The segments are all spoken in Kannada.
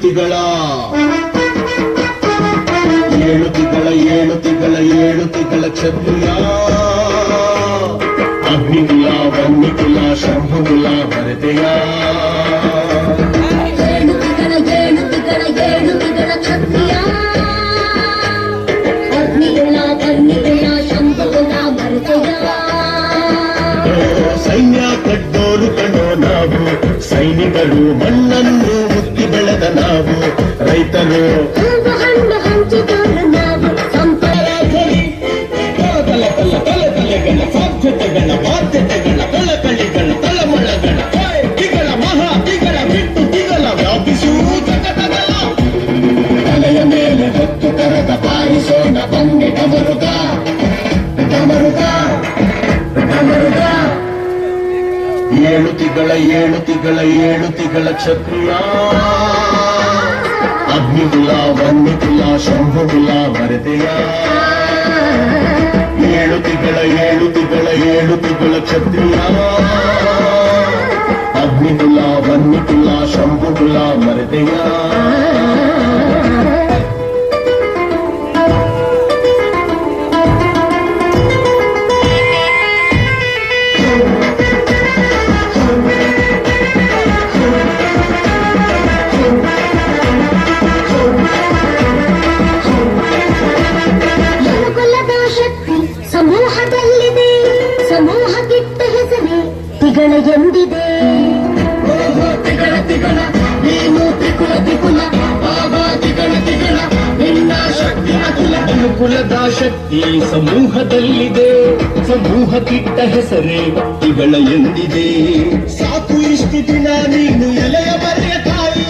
ತಿಗಳ ಏಳು ತಿಗಳ ಏಳು ತಿಗಳ ಏಳು ತಿಗಳ ಕ್ಷತ್ರಿಯ ಅಗ್ನಿಕುಲ ವನ್ನಿಕುಲ ಶಂಭುಕುಲ ಭರತೆಯ ಏಳು ತಿಗಳ ಏಳು ತಿಗಳ ಏಳು ತಿಗಳ ಕ್ಷತ್ರಿಯ ಅಗ್ನಿಕುಲ ವನ್ನಿಕುಲ ಶಂಭುಕುಲ ಭರತೆಯ ಸೈನ್ಯ ಕಟ್ಟೋರು ಕಣೋ ನಾವು ಸೈನಿಕರು ಮಣ್ಣನ್ನು ಮುತ್ತಿ ಬೆಳೆದ ನಾವು ರೈತರು ಹಣ್ಣು ಹಂಚಿದವರು ನಾವು ತಲೆಗಳ ಸಾಧ್ಯತೆಗಳ ಬಾಧ್ಯತೆಗಳ ಕಳಕಳಿಗಳ ತಳಮಳಗಳ ತಿಗಳ ಮಹಾ ತಿಗಳ ಬಿಟ್ಟು ತಿಗಳ ವ್ಯಾಪಿಸುವ ಜಗದಗಲ ತಲೆಯ ಮೇಲೆ ಹೊತ್ತು ಕರೆದ ಬಾರಿಸೋಣ ಬಂದೆ ಡಮರುಗ ಡಮರುಗ ಡಮರುಗ ಏಳು ತಿಗಳ ಏಳು ತಿಗಳ ಏಳು ತಿಗಳ ಕ್ಷತ್ರಿಯ ಅಗ್ನಿಕುಲ ವನ್ನಿಕುಲ ಶಂಭುಕುಲ ಭರತೆಯ ಏಳು ತಿಗಳ ಏಳು ತಿಗಳ ಏಳು ತಿಗಳ ಕ್ಷತ್ರಿಯ ಅಗ್ನಿಕುಲ ವನ್ನಿಕುಲ ಶಂಭುಕುಲ ಭರತೆಯ ಸಮೂಹದಲ್ಲಿದೆ ಸಮೂಹ ಕಿಟ್ಟ ಹೆಸರೇ ತಿಗಳ ಎಂದಿದೆ ತಿಗಳ ತಿಗಳ ನೀನು ತಿಕುಲ ತಿಕುಲ ಬಾಬಾ ತಿಗಳ ತಿಗಳ ನಿನ್ನ ಶಕ್ತಿ ಅಕುಲ ಅನುಕುಲದ ಶಕ್ತಿ ಸಮೂಹದಲ್ಲಿದೆ ಸಮೂಹ ಕಿಟ್ಟ ಹೆಸರೇ ತಿಗಳ ಎಂದಿದೆ ಸಾಕು ಇಷ್ಟು ದಿನ ನೀನು ಎಲೆಯ ಬರೆಯ ತಾಯಿ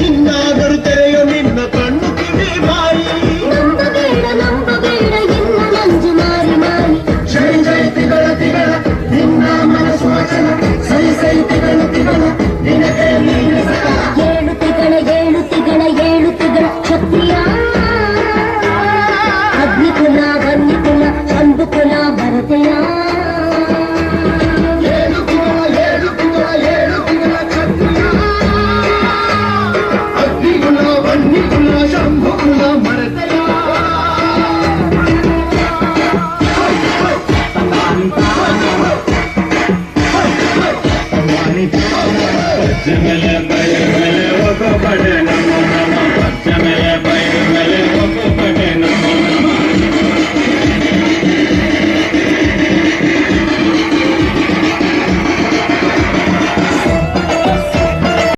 ಇನ್ನಾದರೂ ತೆರೆಯೋ ನಿನ್ನ ಕಣ್ಣು ಕಿವಿ ಬಾಯಿ ನಂಬಬೇಡ ನಂಬಬೇಡ ಇನ್ನು ನಂಜು ಮಾರಿ ಮಾರಿ ಜೈ ಜೈ ತಿಗಳ ತಿಗಳ ನಿನ್ನ ಮನಸ್ಸು ವಚನ ಸೈ ಸೈ ತಿಗಳ ತಿಗಳ ನಿನಗೆ ನೀನು ಸಕಲ ಏಳು ತಿಗಳ ಏಳು ತಿಗಳ ಏಳು ತಿಗಳ ಕ್ಷತ್ರಿಯ ಅಗ್ನಿಕುಲ ವನ್ನಿಕುಲ ಶಂಭುಕುಲ ಭರತೆಯ ಏಳು ತಿಗಳ ಏಳು ತಿಗಳ ಏಳು ತಿಗಳ ಕ್ಷತ್ರಿಯ ಅಗ್ನಿಕುಲ ವನ್ನಿಕುಲ ಶಂಭುಕುಲ ಭರತೆಯ ಜಗಲ